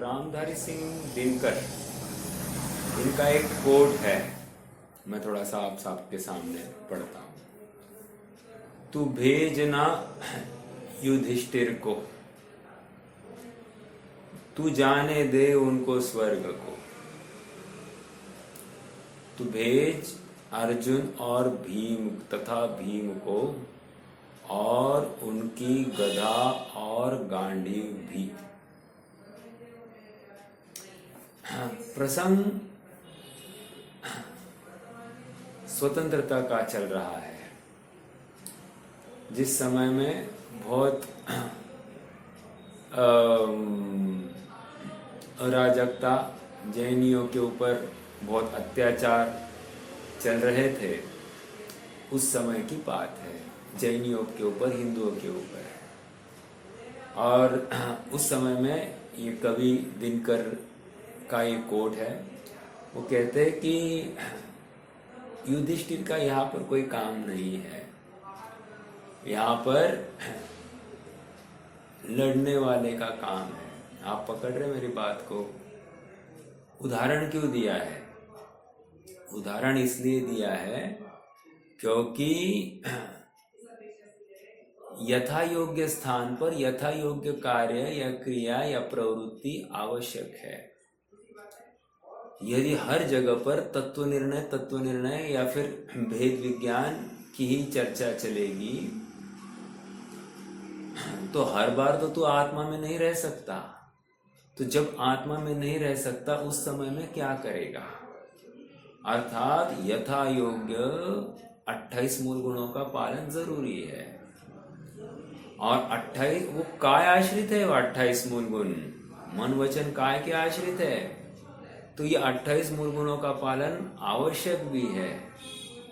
रामधारी सिंह दिनकर, इनका एक कोट है, मैं थोड़ा सा आप सबके सामने पढ़ता हूँ। तू भेजना युधिष्ठिर को, तू जाने दे उनको स्वर्ग को। तू भेज अर्जुन और भीम तथा भीम को, और उनकी गदा और गांडीव भी। प्रसंग स्वतंत्रता का चल रहा है, जिस समय में बहुत अराजकता, जैनियों के ऊपर बहुत अत्याचार चल रहे थे, उस समय की बात है। जैनियों के ऊपर, हिंदुओं के ऊपर। और उस समय में ये कवि दिनकर का ये कोट है। वो कहते हैं कि युधिष्ठिर का यहाँ पर कोई काम नहीं है, यहाँ पर लड़ने वाले का काम है। आप पकड़ रहे मेरी बात को? उदाहरण क्यों दिया है? उदाहरण इसलिए दिया है क्योंकि यथा योग्य स्थान पर यथा योग्य कार्य या क्रिया या प्रवृत्ति आवश्यक है। यदि हर जगह पर तत्व निर्णय या फिर भेद विज्ञान की ही चर्चा चलेगी, तो हर बार तो तू आत्मा में नहीं रह सकता। तो जब आत्मा में नहीं रह सकता, उस समय में क्या करेगा? अर्थात यथा योग्य 28 मूल गुणों का पालन जरूरी है। और 28 वो काय आश्रित है? वो 28 मूल गुण मन वचन काय के आश्रित है। तो ये 28 मूल गुणों का पालन आवश्यक भी है।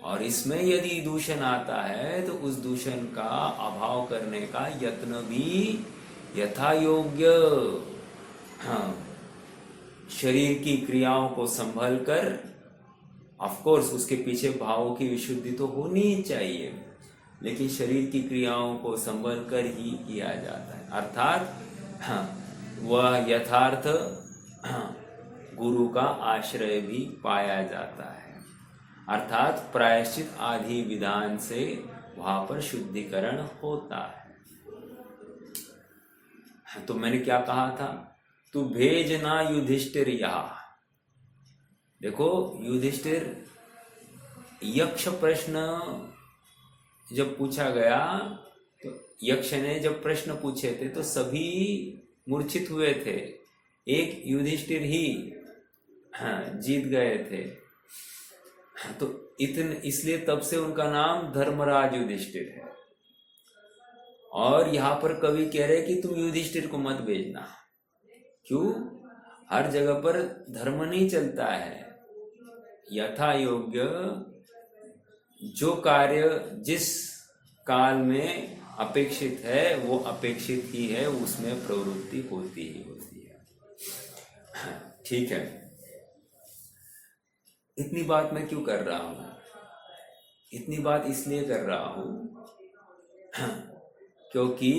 और इसमें यदि दूषण आता है तो उस दूषण का अभाव करने का यत्न भी यथा योग्य, शरीर की क्रियाओं को संभल कर, ऑफ कोर्स उसके पीछे भावों की विशुद्धि तो होनी ही चाहिए, लेकिन शरीर की क्रियाओं को संभल कर ही किया जाता है। अर्थात वह यथार्थ गुरु का आश्रय भी पाया जाता है। अर्थात प्रायश्चित आदि विधान से वहां पर शुद्धिकरण होता है। तो मैंने क्या कहा था? तू भेजना युधिष्ठिर यहाँ। देखो, युधिष्ठिर, यक्ष प्रश्न जब पूछा गया, तो यक्ष ने जब प्रश्न पूछे थे तो सभी मूर्छित हुए थे, एक युधिष्ठिर ही जीत गए थे। तो इसलिए तब से उनका नाम धर्मराज युधिष्ठिर है। और यहाँ पर कवि कह रहे कि तुम युधिष्ठिर को मत भेजना। क्यों? हर जगह पर धर्म नहीं चलता है। यथा योग्य जो कार्य जिस काल में अपेक्षित है, वो अपेक्षित ही है, उसमें प्रवृत्ति होती ही होती है। ठीक है, इतनी बात मैं क्यों कर रहा हूं? इतनी बात इसलिए कर रहा हूं क्योंकि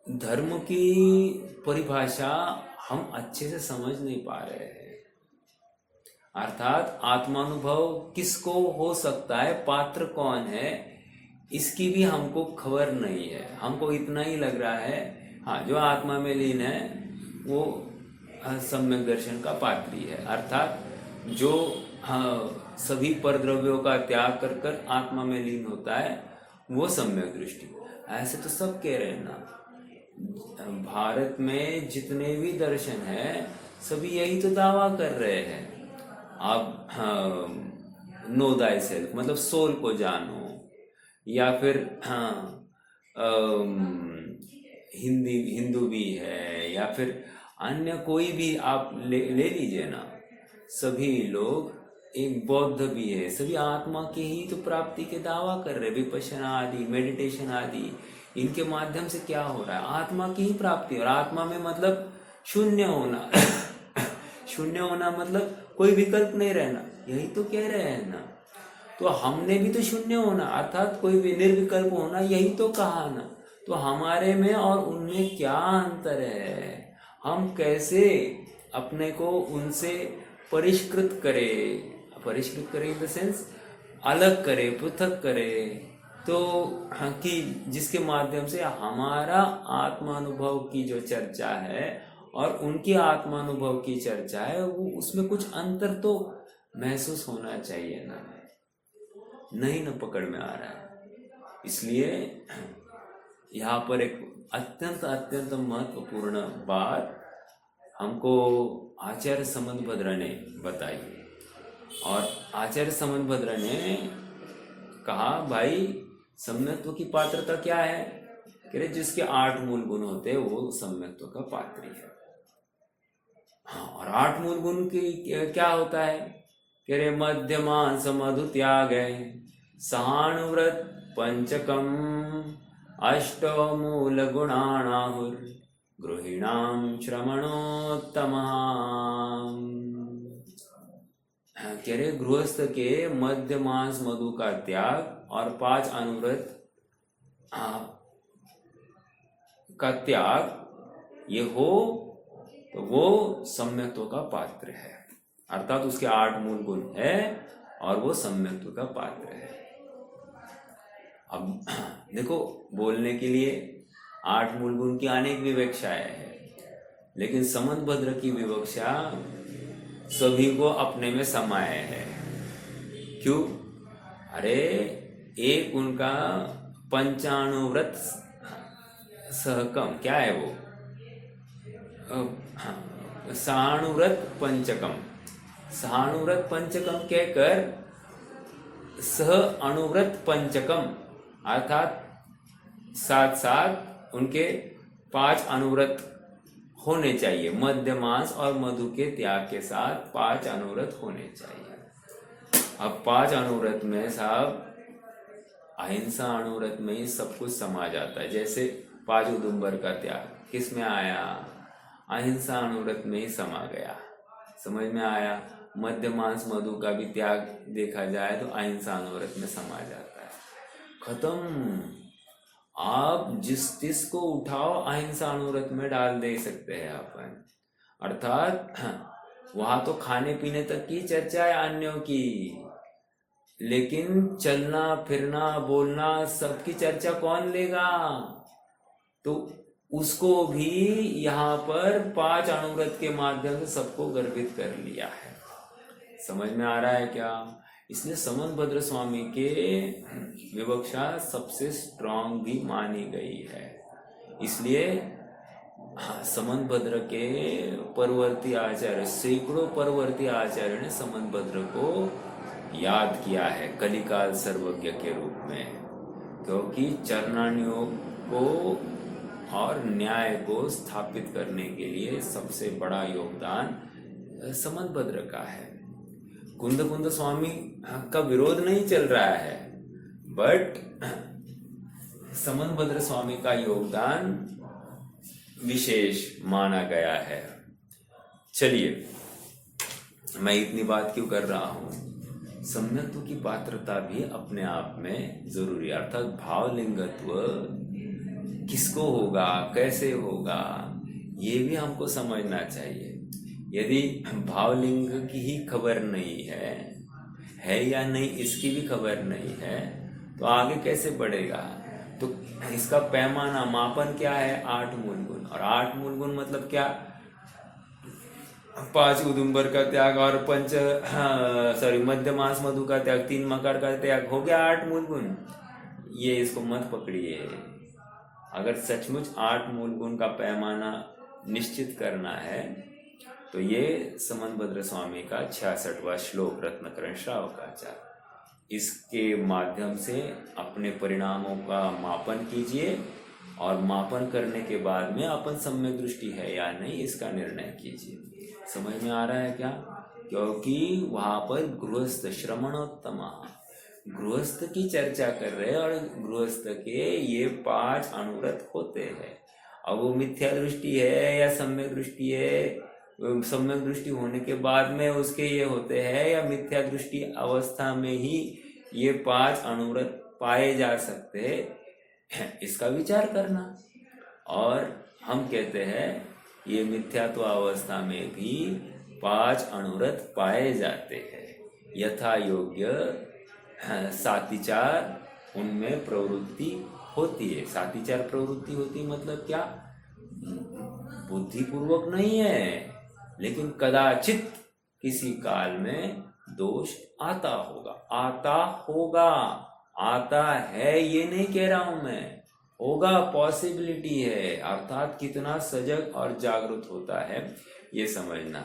धर्म की परिभाषा हम अच्छे से समझ नहीं पा रहे हैं। अर्थात आत्मानुभव किसको हो सकता है, पात्र कौन है, इसकी भी हमको खबर नहीं है। हमको इतना ही लग रहा है, हाँ, जो आत्मा में लीन है वो सम्यक दर्शन का पात्री है। अर्थात जो सभी परद्रव्यों का त्याग कर कर आत्मा में लीन होता है, वो सम्यक दृष्टि। ऐसे तो सब कह रहे हैं ना। भारत में जितने भी दर्शन हैं, सभी यही तो दावा कर रहे हैं। आप नो दाई सेल्फ, मतलब सोल को जानो, या फिर हिंदू भी है, या फिर अन्य कोई भी आप ले लीजिए ना, सभी लोग, एक बौद्ध भी है, सभी आत्मा की ही तो प्राप्ति के दावा कर रहे। विपश्यना आदि, मेडिटेशन आदि, इनके माध्यम से क्या हो रहा है? आत्मा की ही प्राप्ति। और आत्मा में मतलब शून्य होना शून्य होना मतलब कोई विकल्प नहीं रहना, यही तो कह रहे हैं ना। तो हमने भी तो शून्य होना, अर्थात कोई भी निर्विकल्प होना, यही तो कहा ना। तो हमारे में और उनमें क्या अंतर है, हम कैसे अपने को उनसे परिष्कृत करें इन द सेंस अलग करें, पृथक करें, तो कि जिसके माध्यम से हमारा आत्मानुभव की जो चर्चा है और उनकी आत्मानुभव की चर्चा है वो उसमें कुछ अंतर तो महसूस होना चाहिए ना, नहीं ना पकड़ में आ रहा है। इसलिए यहाँ पर एक अत्यंत अत्यंत महत्वपूर्ण बात हमको आचार्य समंतभद्र ने बताई, और आचार्य समंतभद्र ने कहा भाई सम्यक्त्व की पात्रता क्या है, कह रहे जिसके 8 मूल गुण होते हैं वो सम्यक्त्व का पात्री है। हाँ, और 8 मूल गुण की क्या होता है, कह रहे मध्यमांस मधु त्याग, सहानुव्रत पंचकम, अष्टो मूल गुणाणाहुर, गृहिणाम श्रमणोत्तम। कह रहे गृहस्थ के मध्य मांस मधु का त्याग और 5 अनुव्रत का त्याग ये हो तो वो सम्यक्त्व का पात्र है, अर्थात उसके 8 मूल गुण है और वो सम्यक्त्व का पात्र है। अब देखो बोलने के लिए 8 मूल गुण की अनेक विवक्षाएं हैं, लेकिन समंतभद्र की विवक्षा सभी को अपने में समाये है। क्यों? अरे एक उनका पंचाणुव्रत सहकम, क्या है वो, सहानुव्रत पंचकम, सहानुव्रत पंचकम कहकर सह अनुव्रत पंचकम, अर्थात साथ साथ उनके 5 अनुव्रत होने चाहिए, मध्य मांस और मधु के त्याग के साथ 5 अनुव्रत होने चाहिए। अब 5 अनुव्रत में साहब अहिंसा अनुव्रत में ही सब कुछ समा जाता है। जैसे 5 उदुम्बर का त्याग किस में आया, अहिंसा अनुव्रत में ही समा गया, समझ में आया। मध्य मांस मधु का भी त्याग देखा जाए तो अहिंसा अनुव्रत में समा जाता है, खत्म। आप जिस को उठाओ अहिंसा अनुव्रत में डाल दे सकते हैं अपन, अर्थात वहां तो खाने पीने तक की चर्चा है अन्यों की, लेकिन चलना फिरना बोलना सबकी चर्चा कौन लेगा, तो उसको भी यहाँ पर 5 अनुव्रत के माध्यम से सबको गर्भित कर लिया है। समझ में आ रहा है क्या? इसलिए समंतभद्र स्वामी के विवक्षा सबसे स्ट्रांग भी मानी गई है। इसलिए समंतभद्र के परवर्ती आचार्य, सैकड़ों परवर्ती आचार्य ने समंतभद्र को याद किया है कलिकाल सर्वज्ञ के रूप में, क्योंकि चरणान्योग को और न्याय को स्थापित करने के लिए सबसे बड़ा योगदान समंतभद्र का है। कुंद स्वामी का विरोध नहीं चल रहा है, बट समंतभद्र स्वामी का योगदान विशेष माना गया है। चलिए, मैं इतनी बात क्यों कर रहा हूं, सम्यक्त्व की पात्रता भी अपने आप में जरूरी, अर्थात भावलिंगत्व किसको होगा, कैसे होगा, ये भी हमको समझना चाहिए। यदि भावलिंग की ही खबर नहीं है या नहीं इसकी भी खबर नहीं है, तो आगे कैसे बढ़ेगा? तो इसका पैमाना मापन क्या है? 8 मूल गुण। और 8 मूल गुण मतलब क्या? 5 उदुम्बर का त्याग और मध्य मांस मधु का त्याग, 3 मकर का त्याग, हो गया 8 मूल गुण। ये इसको मत पकड़िए। अगर सचमुच 8 मूल गुण का पैमाना निश्चित करना है तो ये समंतभद्र स्वामी का 66वां श्लोक रत्नकरण श्रावकाचार, इसके माध्यम से अपने परिणामों का मापन कीजिए और मापन करने के बाद में अपन सम्यक दृष्टि है या नहीं इसका निर्णय कीजिए। समझ में आ रहा है क्या? क्योंकि वहां पर गृहस्थ श्रमणोत्तम, गृहस्थ की चर्चा कर रहे हैं और गृहस्थ के ये 5 अनुव्रत होते हैं। अब वो मिथ्या दृष्टि है या सम्यक दृष्टि है, सम्यक दृष्टि होने के बाद में उसके ये होते हैं, या मिथ्या दृष्टि अवस्था में ही ये 5 अनुव्रत पाए जा सकते हैं, इसका विचार करना। और हम कहते हैं ये मिथ्यात्व अवस्था में भी 5 अनुरथ पाए जाते हैं। यथा योग्य सातिचार उनमें प्रवृत्ति होती है। सातिचार प्रवृत्ति होती मतलब क्या? बुद्धिपूर्वक नहीं है, लेकिन कदाचित किसी काल में दोष आता होगा। आता है ये नहीं कह रहा हूं मैं, होगा, पॉसिबिलिटी है। अर्थात कितना सजग और जागरूक होता है ये समझना।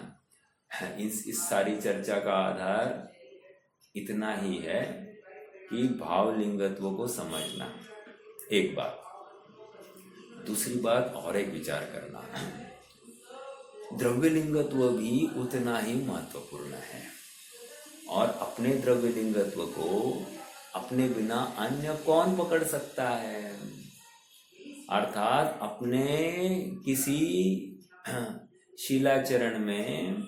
इस सारी चर्चा का आधार इतना ही है कि भावलिंगत्व को समझना, एक बात। दूसरी बात और एक विचार करना, द्रव्यलिंगत्व भी उतना ही महत्वपूर्ण है। और अपने द्रव्यलिंगत्व को अपने बिना अन्य कौन पकड़ सकता है? अर्थात अपने किसी शिलाचरण में,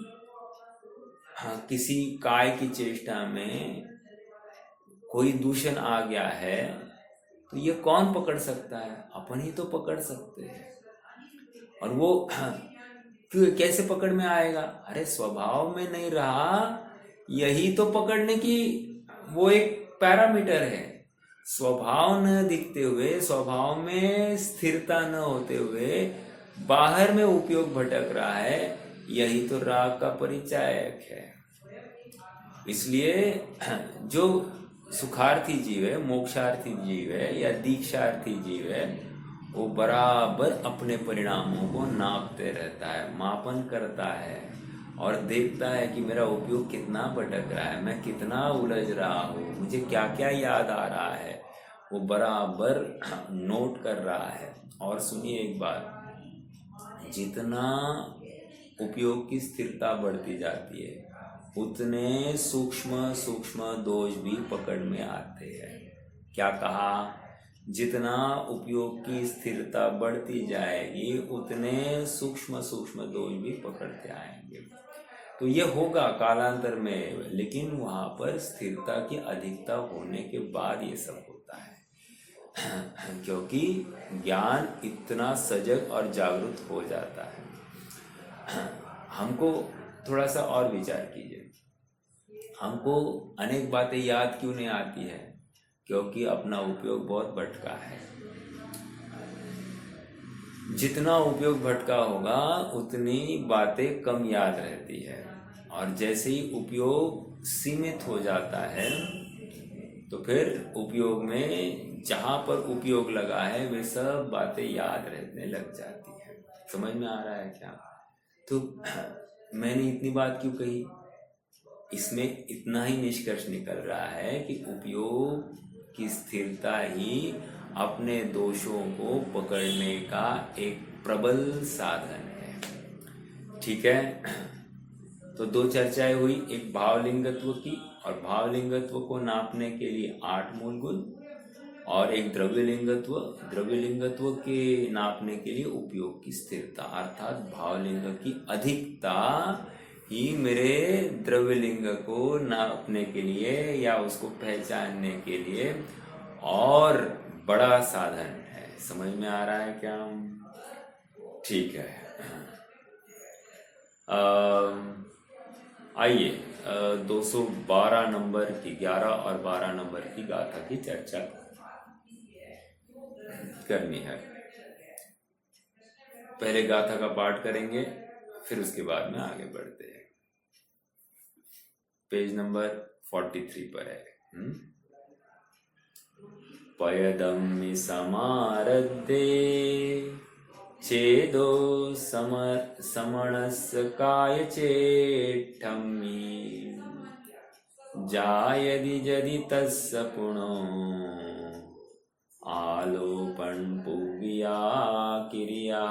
किसी काय की चेष्टा में कोई दूषण आ गया है तो ये कौन पकड़ सकता है? अपन ही तो पकड़ सकते हैं। और वो क्यों, कैसे पकड़ में आएगा? अरे स्वभाव में नहीं रहा, यही तो पकड़ने की वो एक पैरामीटर है। स्वभाव न दिखते हुए, स्वभाव में स्थिरता न होते हुए बाहर में उपयोग भटक रहा है, यही तो राग का परिचायक है। इसलिए जो सुखार्थी जीव है, मोक्षार्थी जीव है या दीक्षार्थी जीव है, वो बराबर अपने परिणामों को नापते रहता है, मापन करता है और देखता है कि मेरा उपयोग कितना भटक रहा है, मैं कितना उलझ रहा हूँ, मुझे क्या क्या याद आ रहा है, वो बराबर नोट कर रहा है। और सुनिए एक बात, जितना उपयोग की स्थिरता बढ़ती जाती है उतने सूक्ष्म सूक्ष्म दोष भी पकड़ में आते हैं। क्या कहा? जितना उपयोग की स्थिरता बढ़ती जाएगी उतने सूक्ष्म सूक्ष्म दोष भी पकड़ते आएंगे। तो ये होगा कालांतर में, लेकिन वहां पर स्थिरता की अधिकता होने के बाद ये सब होता है, क्योंकि ज्ञान इतना सजग और जागरूक हो जाता है। हमको थोड़ा सा और विचार कीजिए, हमको अनेक बातें याद क्यों नहीं आती है? क्योंकि अपना उपयोग बहुत भटका है। जितना उपयोग भटका होगा उतनी बातें कम याद रहती है, और जैसे ही उपयोग सीमित हो जाता है तो फिर उपयोग में जहां पर उपयोग लगा है वे सब बातें याद रहने लग जाती है। समझ में आ रहा है क्या? तो मैंने इतनी बात क्यों कही? इसमें इतना ही निष्कर्ष निकल रहा है कि उपयोग की स्थिरता ही अपने दोषों को पकड़ने का एक प्रबल साधन है। ठीक है, तो 2 चर्चाएं हुई, एक भावलिंगत्व की, और भावलिंगत्व को नापने के लिए 8 मूल गुण, और एक द्रव्यलिंगत्व के नापने के लिए उपयोग की स्थिरता, अर्थात भावलिंग की अधिकता ही मेरे द्रव्यलिंग को नापने के लिए या उसको पहचानने के लिए और बड़ा साधन है। समझ में आ रहा है क्या? ठीक है, आइए 212 नंबर की 11 और 12 नंबर की गाथा की चर्चा करनी है। पहले गाथा का पाठ करेंगे, फिर उसके बाद में आगे बढ़ते हैं। पेज नंबर 43 पर है। पयदम्मि समारद्धे छेदो समणस्य काय चेट्ठम्मि जायदि जदि तस्य पुनो आलोपन पुव्या किरिया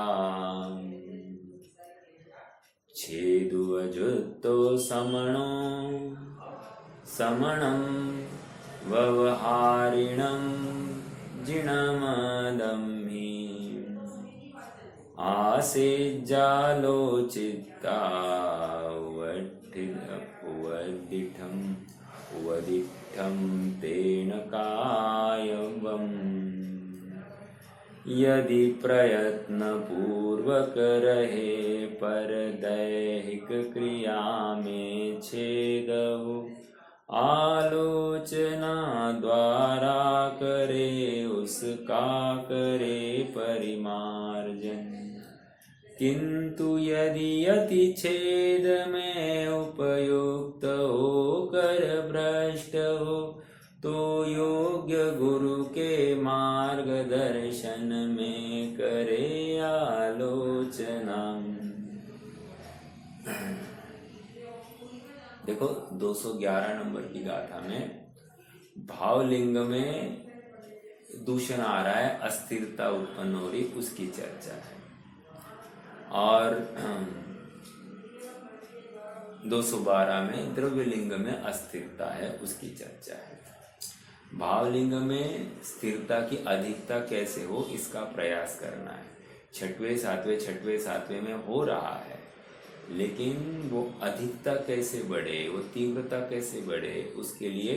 छेदु अजुत्तो समणो समणं व्यवहारिणं जिणमदम्हि आसेज्जालोचित्ता उवदिठं तेन कायवम्। यदि प्रयत्न पूर्वक रहे पर दैहिक क्रिया में छेद हो, आलोचना द्वारा करे उसका करे परिमार्जन। किंतु यदि अति छेद में उपयुक्त होकर भ्रष्ट हो, तो योग्य गुरु के मार्गदर्शन में करे आलोचना। देखो 211 नंबर की गाथा में भावलिंग में दूषण आ रहा है, अस्थिरता उत्पन्न हो रही, उसकी चर्चा है। और 212 में द्रव्यलिंग में अस्थिरता है, उसकी चर्चा है। भावलिंग में स्थिरता की अधिकता कैसे हो, इसका प्रयास करना है। छठवें सातवें में हो रहा है, लेकिन वो अधिकता कैसे बढ़े, वो तीव्रता कैसे बढ़े, उसके लिए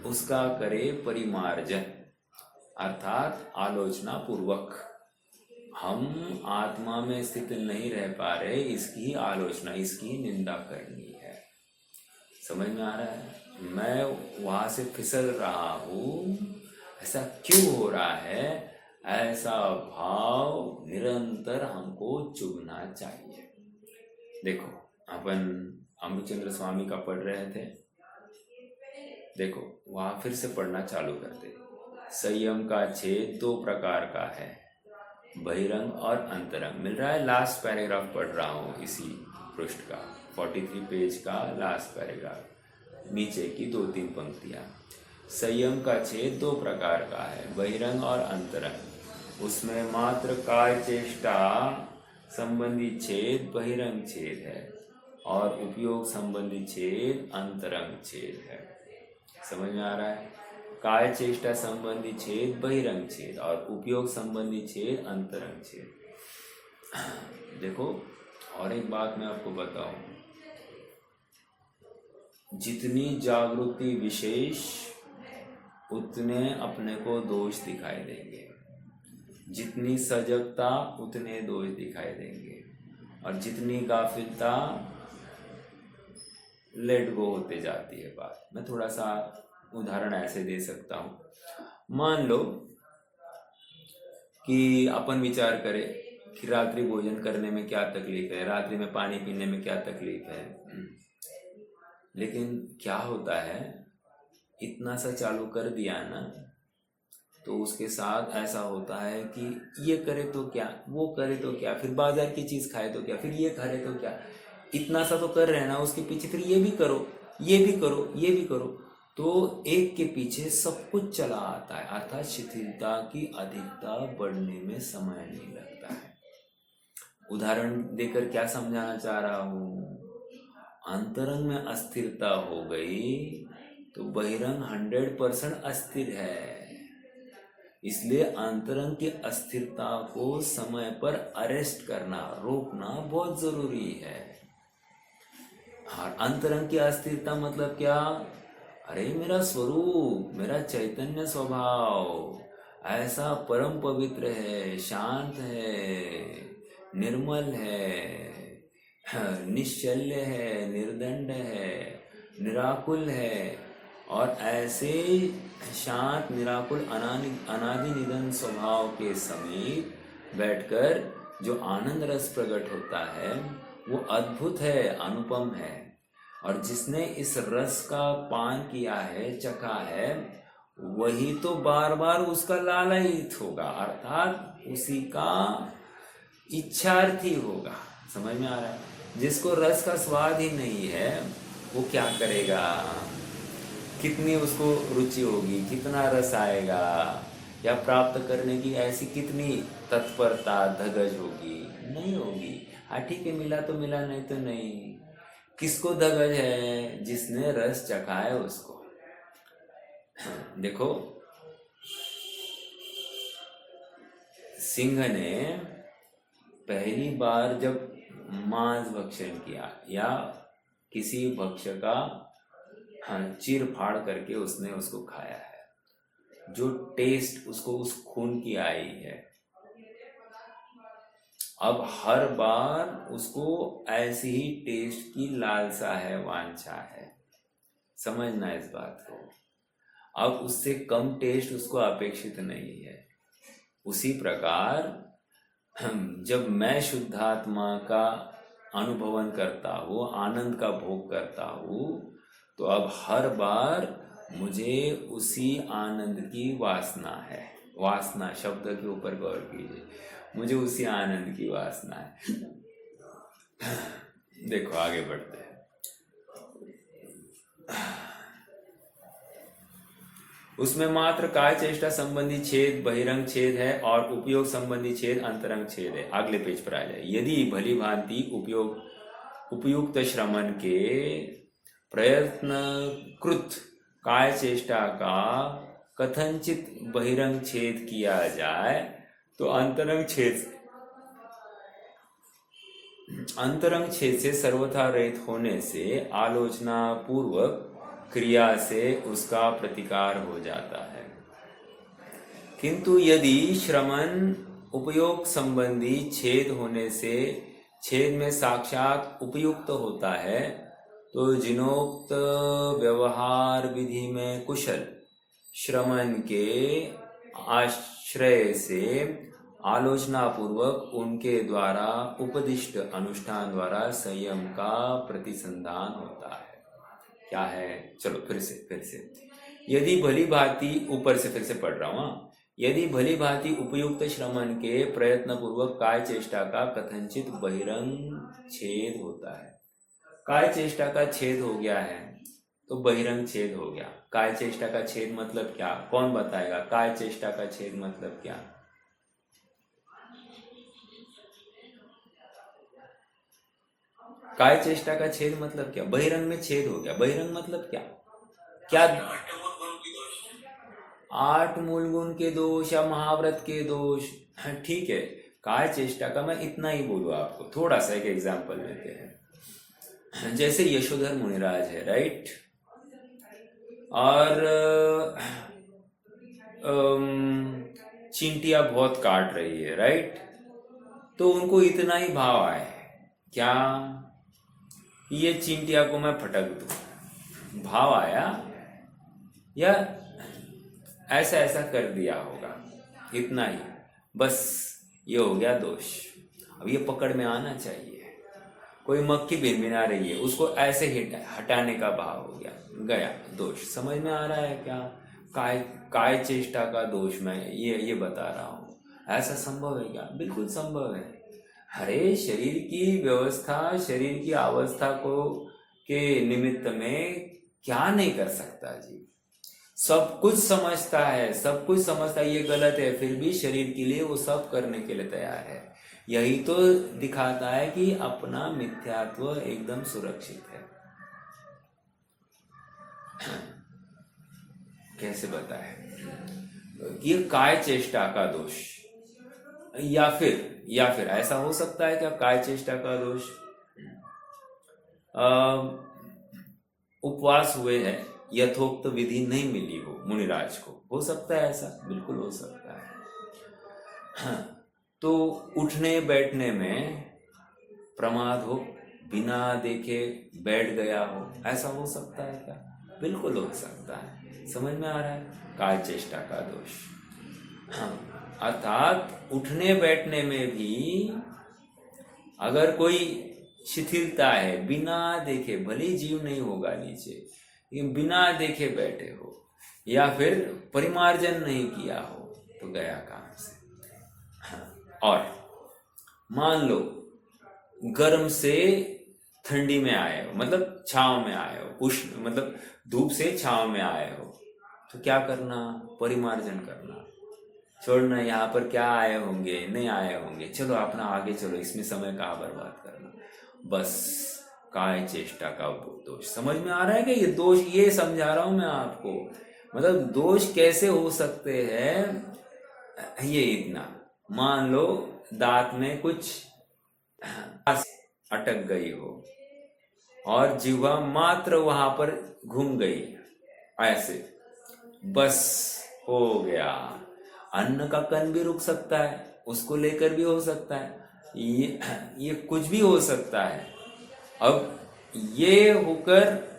उसका करे परिमार्जन, अर्थात आलोचना पूर्वक। हम आत्मा में स्थित नहीं रह पा रहे, इसकी आलोचना, इसकी निंदा करनी है। समझ में आ रहा है? मैं वहां से फिसल रहा हूं, ऐसा क्यों हो रहा है, ऐसा भाव निरंतर हमको चुभना चाहिए। देखो अपन अमृतचंद्र स्वामी का पढ़ रहे थे, देखो वहां फिर से पढ़ना चालू करते। संयम का छेद 2 प्रकार का है, बहिरंग और अंतरंग। मिल रहा है, लास्ट पैराग्राफ पढ़ रहा हूँ इसी पृष्ठ का, 43 पेज का लास्ट पैराग्राफ, नीचे की 2-3 पंक्तियां। संयम का छेद 2 प्रकार का है, बहिरंग और अंतरंग। उसमें मात्र काय चेष्टा संबंधी छेद बहिरंग छेद है, और उपयोग संबंधी छेद अंतरंग छेद है। समझ में आ रहा है? काय चेष्टा संबंधी छेद बहिरंग छेद, और उपयोग संबंधी छेद अंतरंग छेद। देखो और एक बात मैं आपको बताऊं, जितनी जागृति विशेष, उतने अपने को दोष दिखाई देंगे। जितनी सजगता, उतने दोष दिखाई देंगे। और जितनी गाफिलता, लेट गो होते जाती है बात। मैं थोड़ा सा उदाहरण ऐसे दे सकता हूँ। मान लो कि अपन विचार करें कि रात्रि भोजन करने में क्या तकलीफ है, रात्रि में पानी पीने में क्या तकलीफ है, लेकिन क्या होता है, इतना सा चालू कर दिया ना, तो उसके साथ ऐसा होता है कि ये करे तो क्या, वो करे तो क्या, फिर बाजार की चीज खाए तो क्या, फिर ये खाए तो क्या, इतना सा तो कर रहे हैं ना, उसके पीछे फिर ये भी करो, ये भी करो, ये भी करो, तो एक के पीछे सब कुछ चला आता है। अर्थात शिथिलता की अधिकता बढ़ने में समय नहीं लगता है। उदाहरण देकर क्या समझाना चाह रहा हूं, अंतरंग में अस्थिरता हो गई तो बहिरंग 100% अस्थिर है। इसलिए अंतरंग की अस्थिरता को समय पर अरेस्ट करना, रोकना बहुत जरूरी है। और अंतरंग की अस्थिरता मतलब क्या, अरे मेरा स्वरूप, मेरा चैतन्य स्वभाव ऐसा परम पवित्र है, शांत है, निर्मल है, निश्चल्य है, निर्दंड है, निराकुल है, और ऐसे शांत निराकुल अनादि निधन स्वभाव के समीप बैठकर जो आनंद रस प्रकट होता है वो अद्भुत है, अनुपम है। और जिसने इस रस का पान किया है, चखा है, वही तो बार बार उसका लालायित होगा, अर्थात उसी का इच्छार्थी होगा। समझ में आ रहा है? जिसको रस का स्वाद ही नहीं है, वो क्या करेगा, कितनी उसको रुचि होगी, कितना रस आएगा, या प्राप्त करने की ऐसी कितनी तत्परता, धगज होगी, नहीं होगी। हाँ ठीक है, मिला तो मिला, नहीं तो नहीं। किसको धगज है, जिसने रस चखा है उसको। देखो सिंह ने पहली बार जब मांस भक्षण किया या किसी भक्ष्य का चीर फाड़ करके उसने उसको खाया है, जो टेस्ट उसको उस खून की आई है, अब हर बार उसको ऐसी ही टेस्ट की लालसा है, वांछा है। समझना इस बात को। अब उससे कम टेस्ट उसको अपेक्षित नहीं है। उसी प्रकार जब मैं शुद्धात्मा का अनुभवन करता हूँ, आनंद का भोग करता हूँ, तो अब हर बार मुझे उसी आनंद की वासना है। वासना शब्द के ऊपर गौर कीजिए, मुझे उसी आनंद की वासना है। देखो आगे बढ़ते हैं। उसमें मात्र काय चेष्टा संबंधी छेद बहिरंग छेद है और उपयोग संबंधी छेद अंतरंग छेद है। अगले पेज पर आ जाए। यदि भली भांति उपयुक्त श्रमण के प्रयत्न कृत काय चेष्टा का कथनचित बहिरंग छेद किया जाए तो अंतरंग छेद से सर्वथा रहित होने से आलोचना पूर्वक क्रिया से उसका प्रतिकार हो जाता है। किंतु यदि श्रमण उपयोग संबंधी छेद होने से छेद में साक्षात उपयुक्त होता है, तो जिनोक्त व्यवहार विधि में कुशल श्रमण के आश्रय से आलोचना पूर्वक उनके द्वारा उपदिष्ट अनुष्ठान द्वारा संयम का प्रतिसंधान होता है। क्या है? चलो फिर से यदि भली भांति, ऊपर से फिर से पढ़ रहा हूं। यदि भली भांति उपयुक्त श्रमण के प्रयत्न पूर्वक काय चेष्टा का कथनचित बहिरंग छेद होता है। काय चेष्टा का छेद हो गया है तो बहिरंग छेद हो गया। काय चेष्टा का छेद मतलब क्या? कौन बताएगा? काय चेष्टा का छेद मतलब क्या? काय चेष्टा का छेद मतलब क्या? बहिरंग में छेद हो गया। बहिरंग मतलब क्या? क्या? 8 मूल गुण के दोष या महाव्रत के दोष। हाँ, ठीक है। काय चेष्टा का मैं इतना ही बोलूँ आपको। थोड़ा सा एक एग्जाम्पल लेते हैं। जैसे यशोधर मुनिराज है, राइट, और चींटियां बहुत काट रही है, राइट, तो उनको इतना ही भाव आए क्या, ये चींटिया को मैं फटक दूं। भाव आया या ऐसा ऐसा कर दिया होगा, इतना ही, बस ये हो गया दोष। अब ये पकड़ में आना चाहिए। कोई मक्खी भिनभिना रही है, उसको ऐसे हटाने का भाव हो गया दोष। समझ में आ रहा है क्या? काय चेष्टा का दोष मैं ये बता रहा हूँ। ऐसा संभव है क्या? बिल्कुल संभव है। अरे शरीर की व्यवस्था, शरीर की अवस्था को के निमित्त में क्या नहीं कर सकता जी। सब कुछ समझता है, सब कुछ समझता है ये गलत है, फिर भी शरीर के लिए वो सब करने के लिए तैयार है। यही तो दिखाता है कि अपना मिथ्यात्व एकदम सुरक्षित है। कैसे बताए? ये काय चेष्टा का दोष, या फिर ऐसा हो सकता है क्या? काय चेष्टा का दोष, उपवास हुए हैं, यथोक्त विधि नहीं मिली हो मुनिराज को, हो सकता है ऐसा? बिल्कुल हो सकता है। हाँ, तो उठने बैठने में प्रमाद हो, बिना देखे बैठ गया हो, ऐसा हो सकता है क्या? बिल्कुल हो सकता है। समझ में आ रहा है? काय चेष्टा का दोष। हाँ, अर्थात उठने बैठने में भी अगर कोई शिथिलता है, बिना देखे, भले जीव नहीं होगा नीचे, लेकिन बिना देखे बैठे हो, या फिर परिमार्जन नहीं किया हो, तो गया काम से। और मान लो गर्म से ठंडी में आए हो, मतलब छांव में आए हो, उष्ण मतलब धूप से छांव में आए हो, तो क्या करना? परिमार्जन करना, छोड़ना। यहाँ पर क्या आए होंगे, नहीं आए होंगे, चलो अपना आगे चलो, इसमें समय कहाँ बर्बाद करना। बस काय चेष्टा का दोष। समझ में आ रहा है कि ये दोष, ये समझा रहा हूं मैं आपको। मतलब दोष कैसे हो सकते हैं, ये इतना। मान लो दांत में कुछ अटक गई हो और जिह्वा मात्र वहां पर घूम गई, ऐसे बस हो गया। अन्न का कण भी रुक सकता है, उसको लेकर भी हो सकता है, ये कुछ भी हो सकता है। अब ये होकर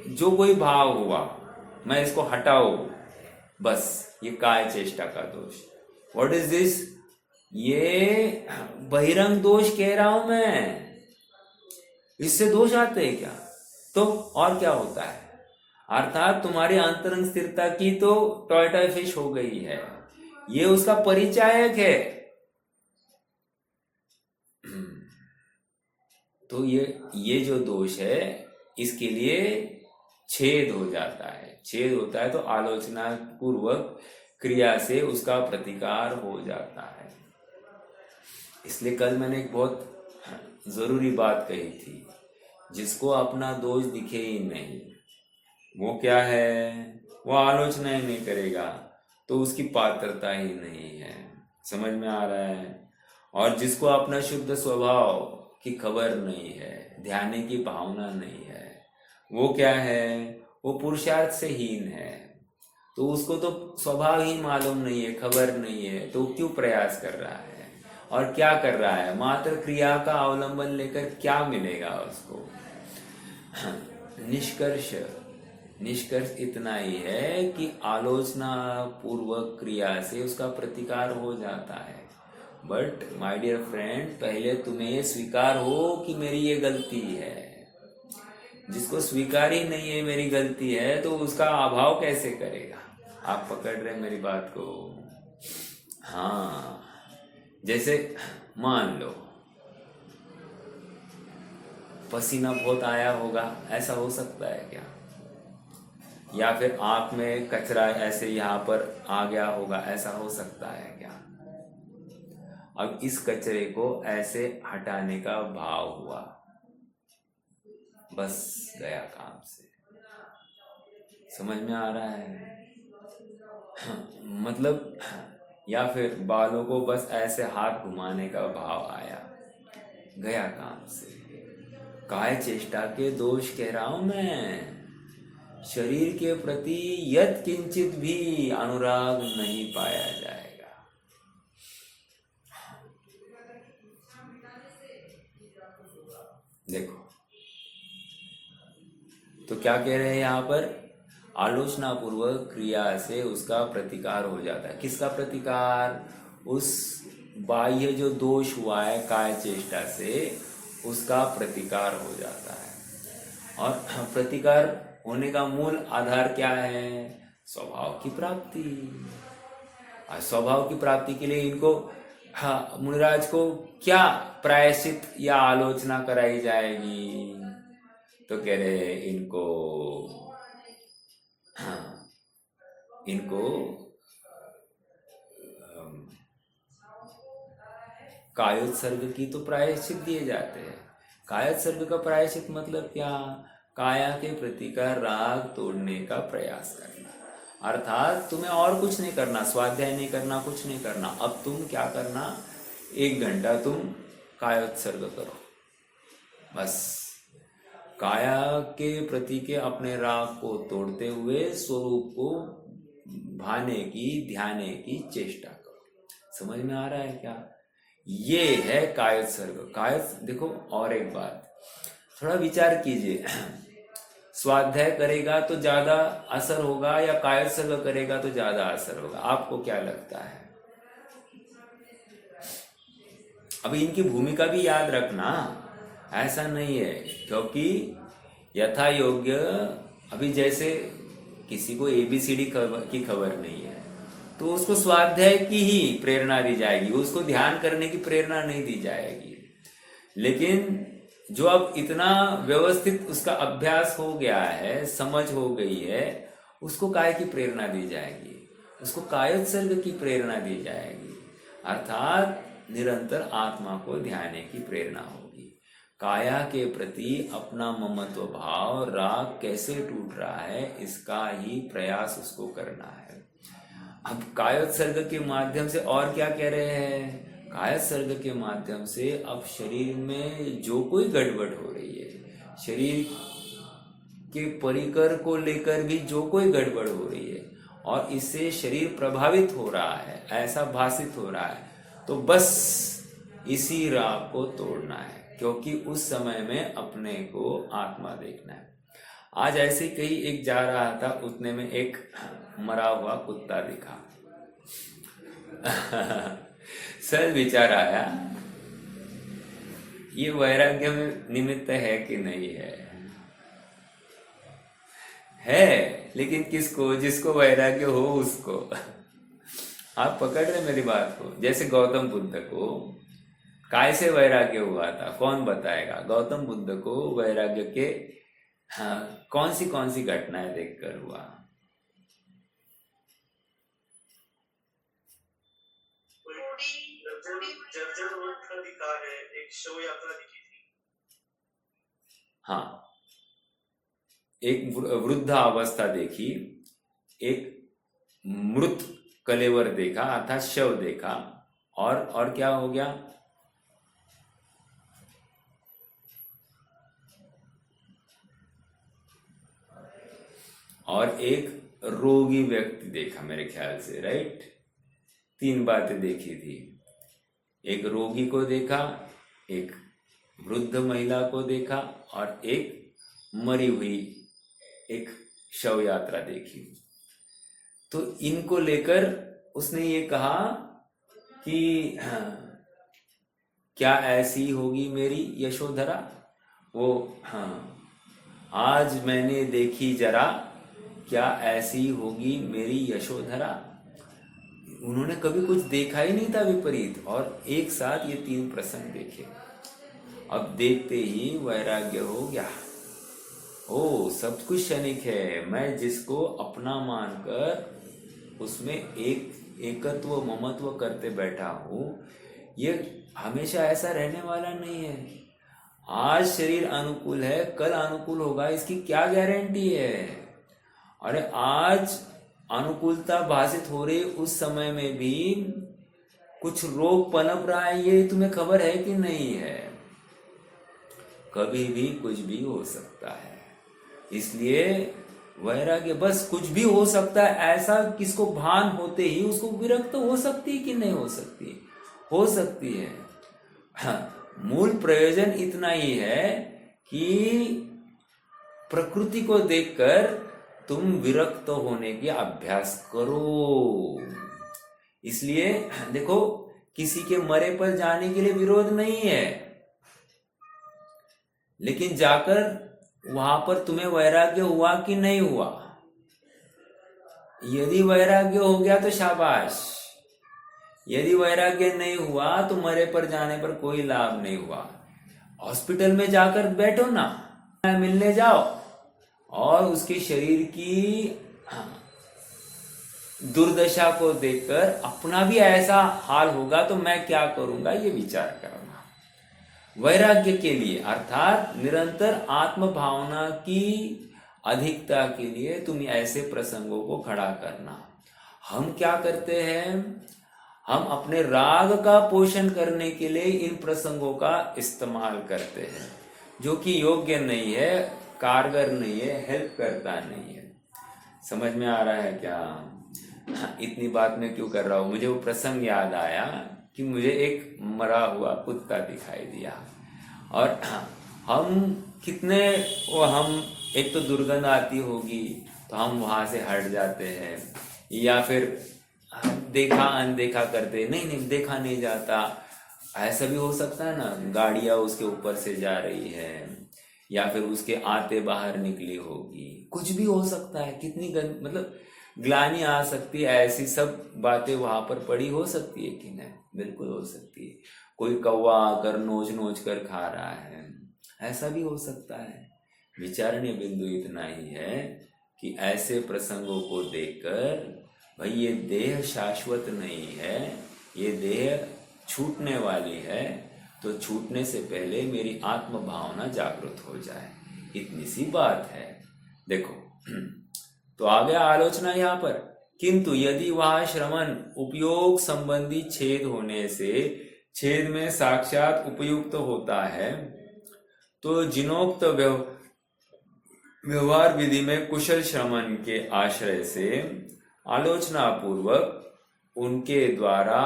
जो कोई भाव हुआ, मैं इसको हटाओ, बस ये काय चेष्टा का दोष। What is this? ये बहिरंग दोष कह रहा हूं मैं। इससे दोष आते हैं क्या? तो और क्या होता है? अर्थात तुम्हारी अंतरंग स्थिरता की तो टॉय फिश हो गई है, ये उसका परिचायक है। तो ये जो दोष है, इसके लिए छेद हो जाता है। छेद होता है तो आलोचना पूर्वक क्रिया से उसका प्रतिकार हो जाता है। इसलिए कल मैंने एक बहुत जरूरी बात कही थी, जिसको अपना दोष दिखे ही नहीं, वो क्या है? वो आलोचना ही नहीं करेगा, तो उसकी पात्रता ही नहीं है। समझ में आ रहा है? और जिसको अपना शुद्ध स्वभाव की खबर नहीं है, ध्यान की भावना नहीं है, वो क्या है? वो पुरुषार्थ से हीन है। तो उसको तो स्वभाव ही मालूम नहीं है, खबर नहीं है, तो क्यों प्रयास कर रहा है? और क्या कर रहा है? मात्र क्रिया का अवलंबन लेकर क्या मिलेगा उसको? निष्कर्ष इतना ही है कि आलोचना पूर्वक क्रिया से उसका प्रतिकार हो जाता है। बट माय डियर फ्रेंड, पहले तुम्हें ये स्वीकार हो कि मेरी ये गलती है। जिसको स्वीकार ही नहीं है मेरी गलती है, तो उसका अभाव कैसे करेगा? आप पकड़ रहे मेरी बात को? हाँ, जैसे मान लो पसीना बहुत आया होगा, ऐसा हो सकता है क्या? या फिर आंख में कचरा ऐसे यहाँ पर आ गया होगा, ऐसा हो सकता है क्या? अब इस कचरे को ऐसे हटाने का भाव हुआ, बस गया काम से। समझ में आ रहा है? मतलब, या फिर बालों को बस ऐसे हाथ घुमाने का भाव आया, गया काम से। काय चेष्टा के दोष कह रहा हूं मैं। शरीर के प्रति यत् किंचित भी अनुराग नहीं पाया जाएगा। देखो, तो क्या कह रहे हैं यहां पर? आलोचना पूर्वक क्रिया से उसका प्रतिकार हो जाता है। किसका प्रतिकार? उस बाह्य जो दोष हुआ है काय चेष्टा से, उसका प्रतिकार हो जाता है। और प्रतिकार होने का मूल आधार क्या है? स्वभाव की प्राप्ति। और स्वभाव की प्राप्ति के लिए इनको, मुनिराज को क्या प्रायश्चित या आलोचना कराई जाएगी? तो कह रहे इनको कायोत्सर्ग की तो प्रायश्चित दिए जाते हैं। कायोत्सर्ग का प्रायश्चित मतलब क्या? काया के प्रति का राग तोड़ने का प्रयास करना। अर्थात तुम्हें और कुछ नहीं करना, स्वाध्याय नहीं करना, कुछ नहीं करना। अब तुम क्या करना? 1 घंटा तुम कायोत्सर्ग करो, बस। काया के प्रति के अपने राग को तोड़ते हुए स्वरूप को भाने की, ध्याने की चेष्टा करो। समझ में आ रहा है क्या? ये है कायोत्सर्ग। देखो, और एक बात थोड़ा विचार कीजिए। स्वाध्याय करेगा तो ज्यादा असर होगा या कायोत्सर्ग करेगा तो ज्यादा असर होगा? आपको क्या लगता है? अभी इनकी भूमिका भी याद रखना, ऐसा नहीं है, क्योंकि यथा योग्य, अभी जैसे किसी को ABCD की खबर नहीं है, तो उसको स्वाध्याय की ही प्रेरणा दी जाएगी, उसको ध्यान करने की प्रेरणा नहीं दी जाएगी। लेकिन जो अब इतना व्यवस्थित उसका अभ्यास हो गया है, समझ हो गई है, उसको काय की प्रेरणा दी जाएगी, उसको कायोत्सर्ग की प्रेरणा दी जाएगी। अर्थात निरंतर आत्मा को ध्यान की प्रेरणा होगी। काया के प्रति अपना ममत्व भाव, राग कैसे टूट रहा है, इसका ही प्रयास उसको करना है। अब कायोत्सर्ग के माध्यम से और क्या कह रहे हैं? कायोत्सर्ग के माध्यम से अब शरीर में जो कोई गड़बड़ हो रही है, शरीर के परिकर को लेकर भी जो कोई गड़बड़ हो रही है, और इससे शरीर प्रभावित हो रहा है, ऐसा भासित हो रहा है, तो बस इसी राग को तोड़ना है, क्योंकि उस समय में अपने को आत्मा देखना है। आज ऐसे कहीं एक जा रहा था, उतने में एक मरा हुआ कुत्ता दिखा। सर विचार आया, ये वैराग्य में निमित्त है कि नहीं है? है, लेकिन किसको? जिसको वैराग्य हो उसको। आप पकड़ रहे मेरी बात को? जैसे गौतम बुद्ध को काय से वैराग्य हुआ था, कौन बताएगा? गौतम बुद्ध को वैराग्य के कौन सी घटनाएं देखकर हुआ? एक शव यात्रा दिखी थी। हाँ, एक वृद्ध अवस्था देखी, एक मृत कलेवर देखा अर्थात शव देखा, और क्या हो गया? और एक रोगी व्यक्ति देखा मेरे ख्याल से, राइट? 3 बातें देखी थी। एक रोगी को देखा, एक वृद्ध महिला को देखा, और एक मरी हुई एक शव यात्रा देखी। तो इनको लेकर उसने ये कहा कि क्या ऐसी होगी मेरी यशोधरा? वो आज मैंने देखी जरा, क्या ऐसी होगी मेरी यशोधरा? उन्होंने कभी कुछ देखा ही नहीं था विपरीत, और एक साथ ये 3 प्रसंग देखे। अब देखते ही वैराग्य हो गया। ओ, सब कुछ क्षणिक है, मैं जिसको अपना मानकर उसमें एकत्व ममत्व करते बैठा हूँ, ये हमेशा ऐसा रहने वाला नहीं है। आज शरीर अनुकूल है, कल अनुकूल होगा, इसकी क्या गारंटी है? अरे आज अनुकूलता भाषित हो रही, उस समय में भी कुछ रोग पनप रहा है, ये तुम्हें खबर है कि नहीं है? कभी भी कुछ भी हो सकता है। इसलिए वैराग्य बस कुछ भी हो सकता है, ऐसा किसको भान होते ही उसको विरक्त हो सकती है कि नहीं हो सकती? हो सकती है। मूल प्रयोजन इतना ही है कि प्रकृति को देखकर तुम विरक्त होने की अभ्यास करो। इसलिए देखो, किसी के मरे पर जाने के लिए विरोध नहीं है, लेकिन जाकर वहां पर तुम्हें वैराग्य हुआ कि नहीं हुआ? यदि वैराग्य हो गया तो शाबाश, यदि वैराग्य नहीं हुआ तो मरे पर जाने पर कोई लाभ नहीं हुआ। हॉस्पिटल में जाकर बैठो ना, मिलने जाओ, और उसके शरीर की दुर्दशा को देखकर अपना भी ऐसा हाल होगा तो मैं क्या करूंगा, ये विचार करना। वैराग्य के लिए अर्थात निरंतर आत्म भावना की अधिकता के लिए तुम ऐसे प्रसंगों को खड़ा करना। हम क्या करते हैं? हम अपने राग का पोषण करने के लिए इन प्रसंगों का इस्तेमाल करते हैं, जो कि योग्य नहीं है, कारगर नहीं है, हेल्प करता नहीं है। समझ में आ रहा है क्या? इतनी बात मैं क्यों कर रहा हूं? मुझे वो प्रसंग याद आया कि मुझे एक मरा हुआ कुत्ता दिखाई दिया, और हम कितने हम एक तो दुर्गंध आती होगी तो हम वहां से हट जाते हैं, या फिर देखा अनदेखा करते, नहीं देखा नहीं जाता। ऐसा भी हो सकता है ना, गाड़ियां उसके ऊपर से जा रही है, या फिर उसके आते बाहर निकली होगी, कुछ भी हो सकता है। कितनी मतलब ग्लानि आ सकती है, ऐसी सब बातें वहां पर पड़ी हो सकती है कि नहीं? बिल्कुल हो सकती है। कोई कौवा आकर नोच कर खा रहा है, ऐसा भी हो सकता है। विचारणीय बिंदु इतना ही है कि ऐसे प्रसंगों को देखकर, भाई ये देह शाश्वत नहीं है, ये देह छूटने वाली है, तो छूटने से पहले मेरी आत्म भावना जागृत हो जाए, इतनी सी बात है। देखो, तो आ गया आलोचना यहाँ पर। किंतु यदि वह श्रवण उपयोग संबंधी छेद होने से छेद में साक्षात उपयुक्त होता है, तो जिनोक्त व्यवहार विधि में कुशल श्रवण के आश्रय से आलोचना पूर्वक उनके द्वारा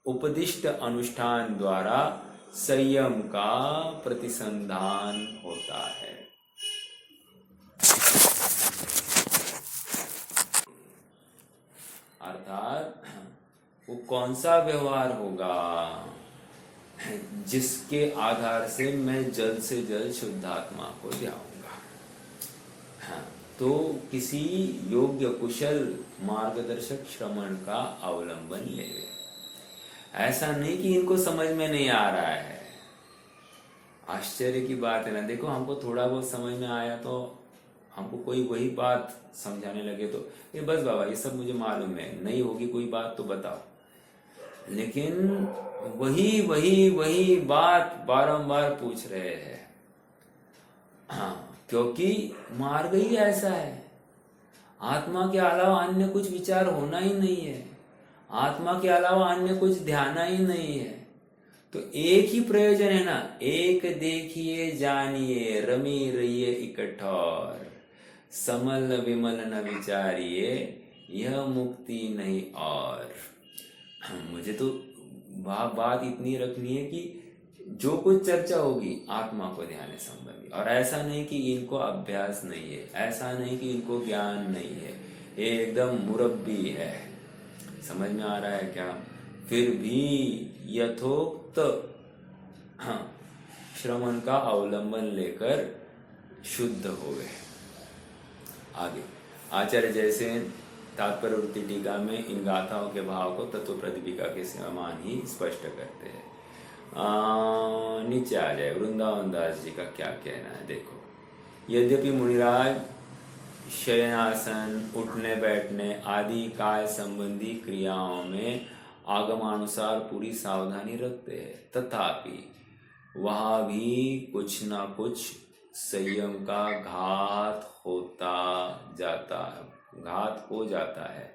उपदिष्ट अनुष्ठान द्वारा संयम का प्रतिसंधान होता है। अर्थात वो कौन सा व्यवहार होगा जिसके आधार से मैं जल्द से जल्द शुद्धात्मा को जाऊंगा। हाँ, तो किसी योग्य कुशल मार्गदर्शक श्रमण का अवलंबन ले। ऐसा नहीं कि इनको समझ में नहीं आ रहा है। आश्चर्य की बात है ना। देखो, हमको थोड़ा बहुत समझ में आया तो हमको कोई वही बात समझाने लगे तो ये बस बाबा ये सब मुझे मालूम है, नहीं होगी कोई बात तो बताओ। लेकिन वही बात बारंबार पूछ रहे हैं। हाँ, क्योंकि मार्ग ही ऐसा है। आत्मा के अलावा अन्य कुछ विचार होना ही नहीं है। आत्मा के अलावा अन्य कुछ ध्यान ही नहीं है। तो एक ही प्रयोजन है ना, एक देखिए जानिए रमी रहिए इकट्ठौर, समल विमल न विचारिए यह मुक्ति नहीं और। मुझे तो बात इतनी रखनी है कि जो कुछ चर्चा होगी आत्मा को ध्यान संबंधी, और ऐसा नहीं कि इनको अभ्यास नहीं है, ऐसा नहीं कि इनको ज्ञान नहीं है, ये एकदम मुरब्बी है। समझ में आ रहा है क्या? फिर भी यथोक्त श्रवण का अवलंबन लेकर शुद्ध हो गए। आगे आचार्य जैसे तात्पर्य वृत्ति टीका में इन गाथाओं के भाव को तत्व प्रतिपिका के समान ही स्पष्ट करते हैं। नीचे आ जाए, वृंदावन दास जी का क्या कहना है देखो। यद्यपि मुनिराज शयनासन, उठने बैठने आदि काय संबंधी क्रियाओं में आगमानुसार पूरी सावधानी रखते हैं, तथापि वहाँ भी कुछ ना कुछ संयम का घात हो जाता है।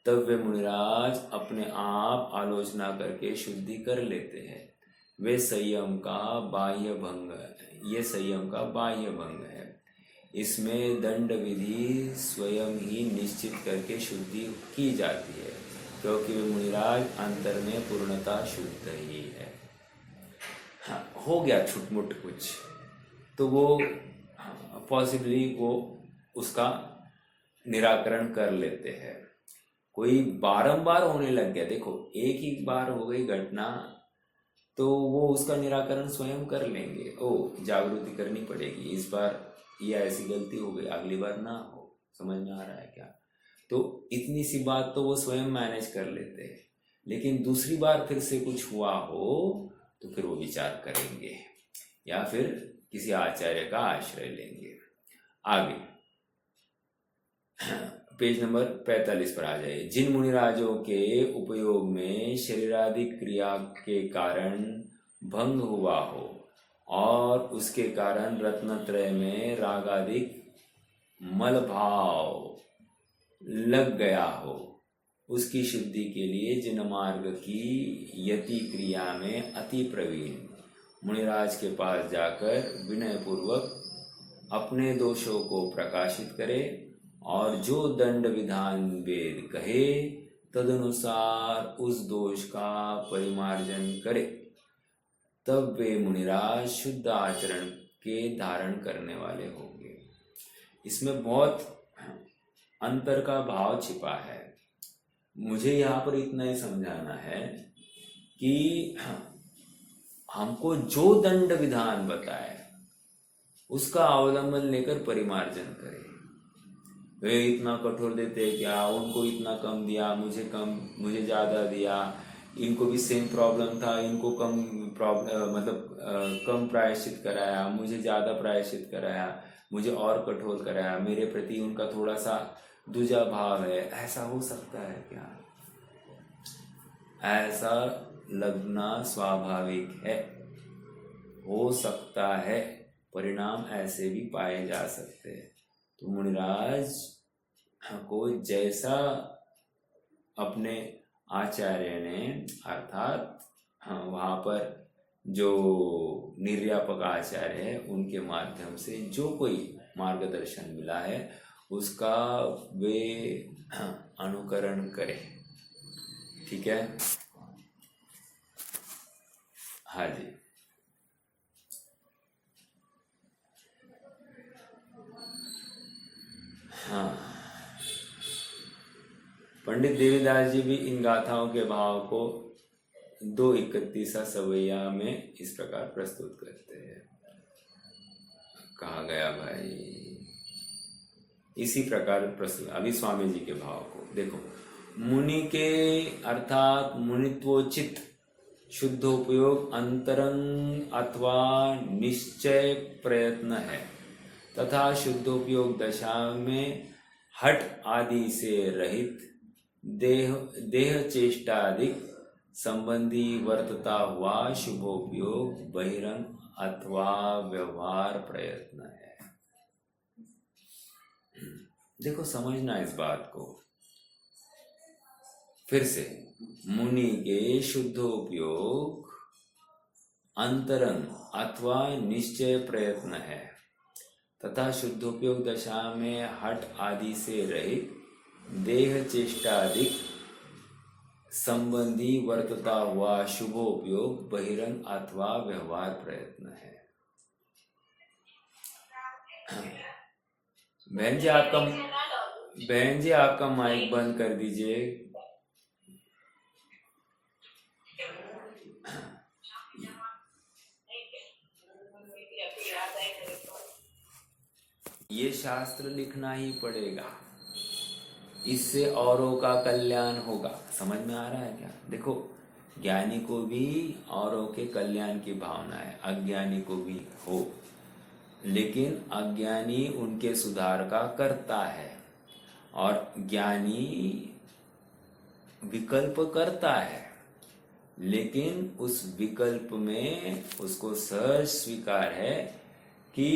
तब वे मुनिराज अपने आप आलोचना करके शुद्धि कर लेते हैं। वे संयम का बाह्य भंग है। ये संयम का बाह्य भंग है। इसमें दंड विधि स्वयं ही निश्चित करके शुद्धि की जाती है, क्योंकि वे मुनिराज अंतर में पूर्णता शुद्ध ही है। हाँ, हो गया छुटमुट कुछ तो वो पॉसिबली वो उसका निराकरण कर लेते हैं। कोई बारंबार होने लग गया, देखो एक ही बार हो गई घटना तो वो उसका निराकरण स्वयं कर लेंगे। जागृति करनी पड़ेगी, इस बार ये ऐसी गलती हो गई, अगली बार ना हो। समझ में आ रहा है क्या? तो इतनी सी बात तो वो स्वयं मैनेज कर लेते हैं। लेकिन दूसरी बार फिर से कुछ हुआ हो तो फिर वो विचार करेंगे या फिर किसी आचार्य का आश्रय लेंगे। आगे पेज नंबर 45 पर आ जाइए। जिन मुनिराजों के उपयोग में शरीरादि क्रिया के कारण भंग हुआ हो और उसके कारण रत्नत्रय में रागादिक मल भाव लग गया हो, उसकी शुद्धि के लिए जिन मार्ग की यति क्रिया में अति प्रवीण मुनिराज के पास जाकर विनय पूर्वक अपने दोषों को प्रकाशित करे और जो दंड विधान वेद कहे तदनुसार उस दोष का परिमार्जन करे, तब वे मुनिराज शुद्ध आचरण के धारण करने वाले होंगे। इसमें बहुत अंतर का भाव छिपा है। मुझे यहाँ पर इतना ही समझाना है कि हमको जो दंड विधान बताए उसका अवलंबन लेकर परिमार्जन करें। वे इतना कठोर देते क्या, उनको इतना कम दिया, मुझे ज़्यादा दिया, इनको भी सेम प्रॉब्लम था, इनको कम प्रॉब्लम कम प्रायश्चित कराया, मुझे ज़्यादा प्रायश्चित कराया, मुझे और कठोर कराया, मेरे प्रति उनका थोड़ा सा दूजा भाव है। ऐसा हो सकता है क्या? ऐसा लगना स्वाभाविक है, हो सकता है, परिणाम ऐसे भी पाए जा सकते हैं। तो मुनिराज को जैसा अपने आचार्य ने अर्थात वहाँ पर जो निर्यापक आचार्य है उनके माध्यम से जो कोई मार्गदर्शन मिला है उसका वे अनुकरण करे। ठीक है, हाँ जी। हाँ, पंडित देवीदास जी भी इन गाथाओं के भाव को 231 सवैया में इस प्रकार प्रस्तुत करते हैं। कहा गया भाई, इसी प्रकार प्रस्तुत अभी स्वामी जी के भाव को देखो। मुनि के अर्थात मुनित्वोचित शुद्धोपयोग अंतरंग अथवा निश्चय प्रयत्न है तथा शुद्धोपयोग दशा में हट आदि से रहित देह चेष्टादिक संबंधी वर्तता हुआ शुभोपयोग बहिरंग अथवा व्यवहार प्रयत्न है। देखो समझना इस बात को फिर से। मुनि के शुद्धोपयोग अंतरंग अथवा निश्चय प्रयत्न है तथा शुद्धोपयोग दशा में हट आदि से रहित देह चेष्टादिक संबंधी वर्तता हुआ शुभोपयोग बहिरंग अथवा व्यवहार प्रयत्न है। बहन जी आपका माइक बंद कर दीजिए। ये शास्त्र लिखना ही पड़ेगा, इससे औरों का कल्याण होगा। समझ में आ रहा है क्या? देखो, ज्ञानी को भी औरों के कल्याण की भावना है, अज्ञानी को भी हो, लेकिन अज्ञानी उनके सुधार का करता है और ज्ञानी विकल्प करता है, लेकिन उस विकल्प में उसको सहज स्वीकार है कि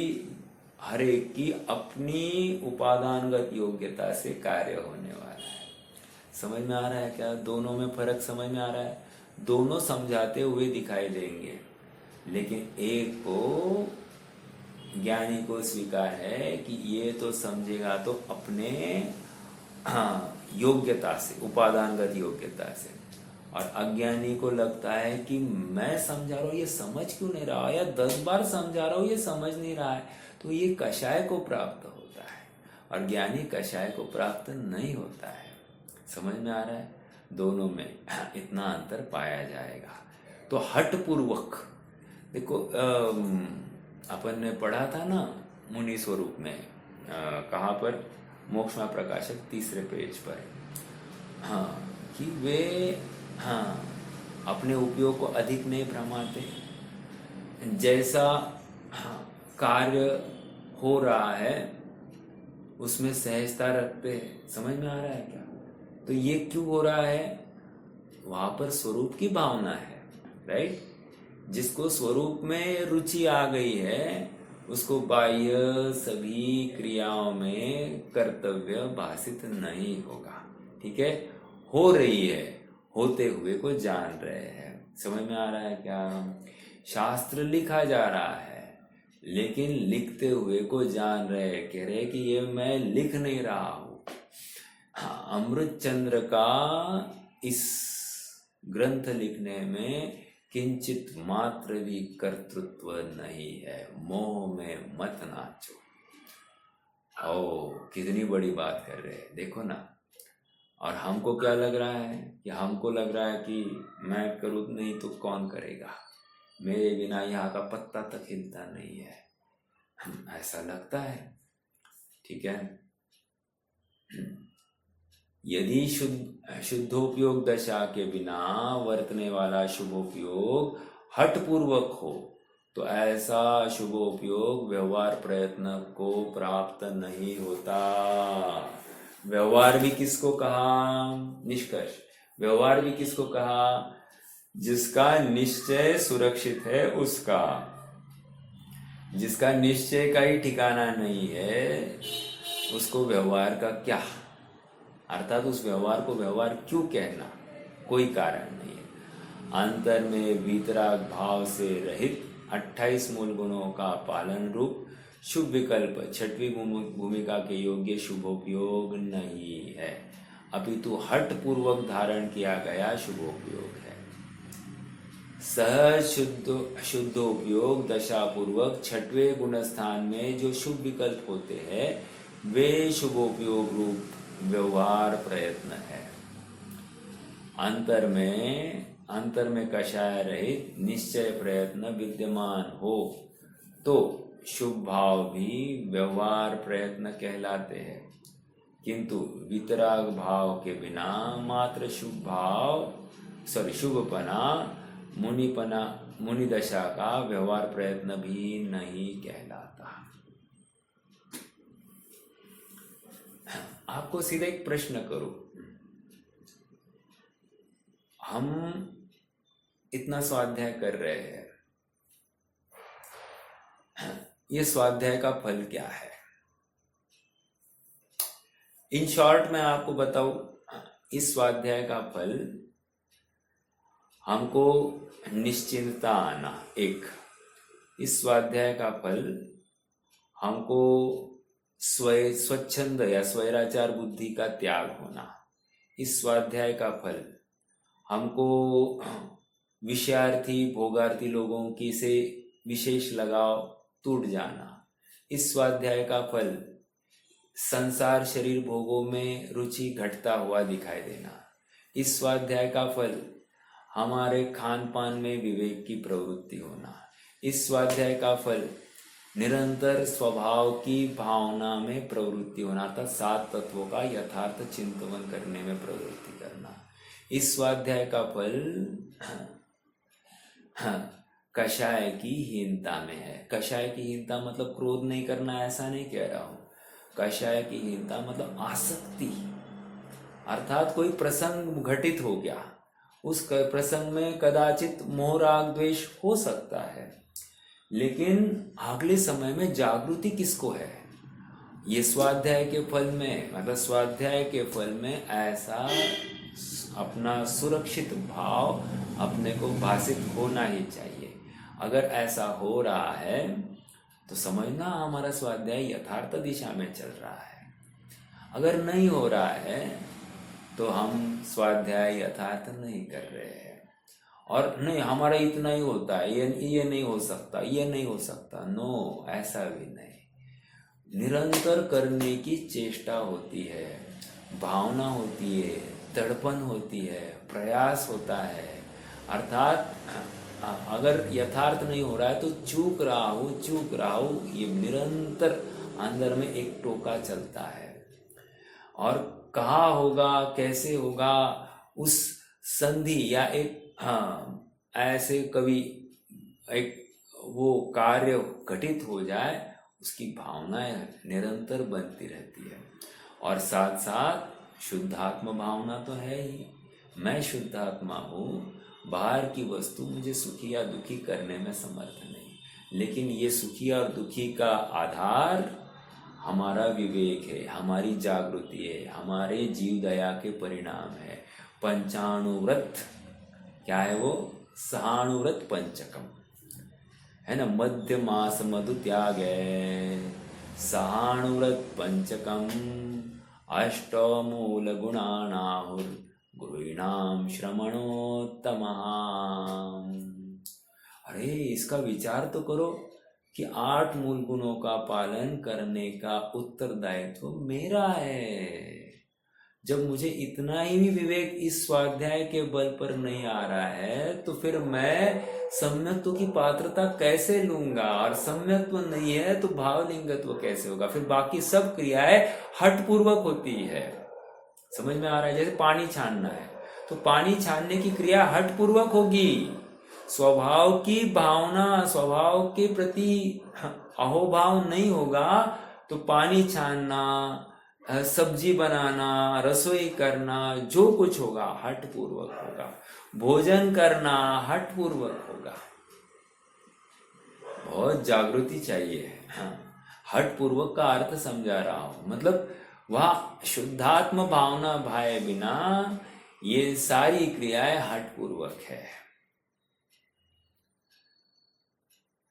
हर एक की अपनी उपादानगत योग्यता से कार्य होने वाला है। समझ में आ रहा है क्या? दोनों में फर्क समझ में आ रहा है? दोनों समझाते हुए दिखाई देंगे, लेकिन एक को ज्ञानी को स्वीकार है कि ये तो समझेगा तो अपने योग्यता से, उपादानगत योग्यता से, और अज्ञानी को लगता है कि मैं समझा रहा हूँ ये समझ क्यों नहीं रहा, या 10 बार समझा रहा हूँ ये समझ नहीं रहा है, तो ये कषाय को प्राप्त होता है और ज्ञानी कषाय को प्राप्त नहीं होता है। समझ में आ रहा है? दोनों में इतना अंतर पाया जाएगा। तो हट पूर्वक देखो, अपन ने पढ़ा था ना मुनि स्वरूप में, कहाँ पर? मोक्षमा प्रकाशक 3 पेज पर। हाँ, कि वे अपने उपयोग को अधिक नहीं भ्रमाते, जैसा कार्य हो रहा है उसमें सहजता रखते हैं। समझ में आ रहा है क्या? तो ये क्यों हो रहा है? वहां पर स्वरूप की भावना है, राइट? जिसको स्वरूप में रुचि आ गई है उसको बाह्य सभी क्रियाओं में कर्तव्य भाषित नहीं होगा। ठीक है, हो रही है, होते हुए को जान रहे हैं। समझ में आ रहा है क्या? शास्त्र लिखा जा रहा है, लेकिन लिखते हुए को जान रहे, कह रहे कि ये मैं लिख नहीं रहा हूं। हाँ, अमृत चंद्र का इस ग्रंथ लिखने में किंचित मात्र भी कर्तृत्व नहीं है। मोह में मत नाचो। ओ, कितनी बड़ी बात कर रहे हैं, देखो ना। और हमको क्या लग रहा है कि हमको लग रहा है कि मैं करूँ नहीं तो कौन करेगा, मेरे बिना यहाँ का पत्ता तक हिलता नहीं है, ऐसा लगता है। ठीक है, यदि शुद्धोपयोग दशा के बिना वर्तने वाला शुभोपयोग हठपूर्वक हो तो ऐसा शुभोपयोग व्यवहार प्रयत्न को प्राप्त नहीं होता। व्यवहार भी किसको कहा? निष्कर्ष, व्यवहार भी किसको कहा? जिसका निश्चय सुरक्षित है उसका। जिसका निश्चय का ही ठिकाना नहीं है उसको व्यवहार का क्या, अर्थात उस व्यवहार को व्यवहार क्यों कहना? कोई कारण नहीं है। अंतर में वीतराग भाव से रहित 28 मूल गुणों का पालन रूप शुभ विकल्प 6वीं भूमिका के योग्य शुभोपयोग नहीं है। अपितु हट पूर्वक धारण किया गया शुभोपयोग है। सहज शुद्धोपयोग दशापूर्वक छठवें गुण स्थान में जो शुभ विकल्प होते हैं वे शुभोपयोग रूप व्यवहार प्रयत्न है। अंतर में कषाय रहित निश्चय प्रयत्न विद्यमान हो तो शुभ भाव भी व्यवहार प्रयत्न कहलाते हैं, किंतु वितराग भाव के बिना मात्र शुभपना मुनि दशा का व्यवहार प्रयत्न भी नहीं कहलाता। आपको सीधा एक प्रश्न करूं, हम इतना स्वाध्याय कर रहे हैं, ये स्वाध्याय का फल क्या है? इन शॉर्ट मैं आपको बताऊं, इस स्वाध्याय का फल हमको निश्चिंतता आना, एक इस स्वाध्याय का फल हमको स्वच्छंद या स्वैराचार बुद्धि का त्याग होना, इस स्वाध्याय का फल हमको विषयार्थी भोगार्थी लोगों की से विशेष लगाव टूट जाना, इस स्वाध्याय का फल संसार शरीर भोगों में रुचि घटता हुआ दिखाई देना, इस स्वाध्याय का फल हमारे खान पान में विवेक की प्रवृत्ति होना, इस स्वाध्याय का फल निरंतर स्वभाव की भावना में प्रवृत्ति होना अर्थात 7 तत्वों का यथार्थ चिंतन करने में प्रवृत्ति करना, इस स्वाध्याय का फल कषाय की हीनता में है। कषाय की हीनता मतलब क्रोध नहीं करना ऐसा नहीं कह रहा हूं, कषाय की हीनता मतलब आसक्ति, अर्थात कोई प्रसंग घटित हो गया, उस प्रसंग में कदाचित मोह राग द्वेष हो सकता है, लेकिन अगले समय में जागृति किसको है? ये स्वाध्याय के फल में मतलब स्वाध्याय के फल में ऐसा अपना सुरक्षित भाव अपने को भासित होना ही चाहिए। अगर ऐसा हो रहा है तो समझना हमारा स्वाध्याय यथार्थ दिशा में चल रहा है, अगर नहीं हो रहा है तो हम स्वाध्याय यथार्थ नहीं कर रहे हैं। और नहीं हमारा इतना ही होता है, ये नहीं हो सकता, ये नहीं हो सकता, नो ऐसा भी नहीं, निरंतर करने की चेष्टा होती है, भावना होती है, तड़पन होती है, प्रयास होता है, अर्थात अगर यथार्थ नहीं हो रहा है तो चूक रहा हूँ, ये निरंतर अंदर में एक टोका चलता है। और कहाँ होगा कैसे होगा उस संधि या एक ऐसे कभी एक वो कार्य घटित हो जाए उसकी भावनाएं निरंतर बनती रहती है। और साथ साथ शुद्धात्मा भावना तो है ही, मैं शुद्धात्मा हूँ, बाहर की वस्तु मुझे सुखी या दुखी करने में समर्थ नहीं, लेकिन ये सुखी और दुखी का आधार हमारा विवेक है, हमारी जागृति है, हमारे जीव दया के परिणाम है। पंचाणुव्रत क्या है वो? सहाणुव्रत पंचकम है ना, मध्य मास मधु त्याग सहाणुव्रत पंचकम अष्टमूल गुणानाहुर गुरुणाम श्रमणोत्तम। अरे इसका विचार तो करो कि 8 मूल गुणों का पालन करने का उत्तरदायित्व मेरा है। जब मुझे इतना ही भी विवेक इस स्वाध्याय के बल पर नहीं आ रहा है तो फिर मैं सम्यक्त्व की पात्रता कैसे लूंगा? और सम्यक्त्व नहीं है तो भावलिंगत्व कैसे होगा? फिर बाकी सब क्रियाएं हठपूर्वक होती है। समझ में आ रहा है? जैसे पानी छानना है तो पानी छानने की क्रिया हठपूर्वक होगी, स्वभाव की भावना, स्वभाव के प्रति अहोभाव नहीं होगा तो पानी छानना, सब्जी बनाना, रसोई करना, जो कुछ होगा हठपूर्वक होगा, भोजन करना हठपूर्वक होगा। बहुत जागृति चाहिए। हठपूर्वक का अर्थ समझा रहा हूं, मतलब वह शुद्धात्म भावना भाए बिना ये सारी क्रियाएं हठपूर्वक है।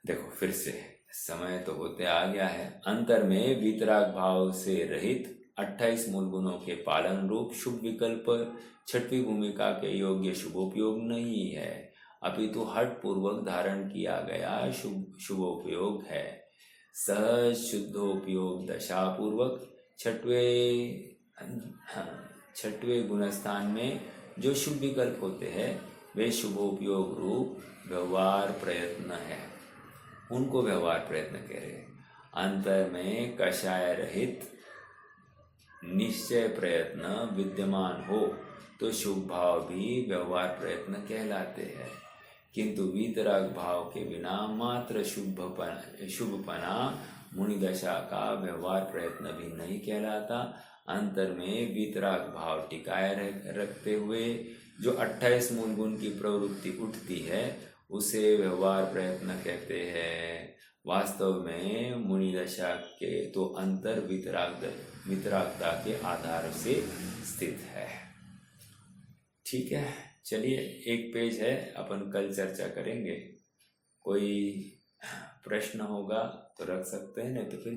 देखो फिर से समय तो होते आ गया है। अंतर में वीतराग भाव से रहित 28 मूल गुणों के पालन रूप शुभ विकल्प छठवीं भूमिका के योग्य शुभोपयोग नहीं है, अपितु हठ पूर्वक धारण किया गया शुभोपयोग है। सहज शुद्धोपयोग दशा पूर्वक छठवें गुणस्थान में जो शुभ विकल्प होते हैं वे शुभोपयोग रूप व्यवहार प्रयत्न है, उनको व्यवहार प्रयत्न कह रहे हैं। अंतर में कषाय रहित निश्चय प्रयत्न विद्यमान हो तो शुभ भाव भी व्यवहार प्रयत्न कहलाते हैं, किंतु वीतराग भाव के बिना मात्र शुभपना मुनिदशा का व्यवहार प्रयत्न भी नहीं कहलाता। अंतर में वीतराग भाव टिकाए रखते हुए जो 28 मूल गुण की प्रवृत्ति उठती है उसे व्यवहार प्रयत्न कहते हैं। वास्तव में मुनिदशा के तो अंतर वितरागता के आधार से स्थित है। ठीक है, चलिए एक पेज है, अपन कल चर्चा करेंगे। कोई प्रश्न होगा तो रख सकते हैं, नहीं तो फिर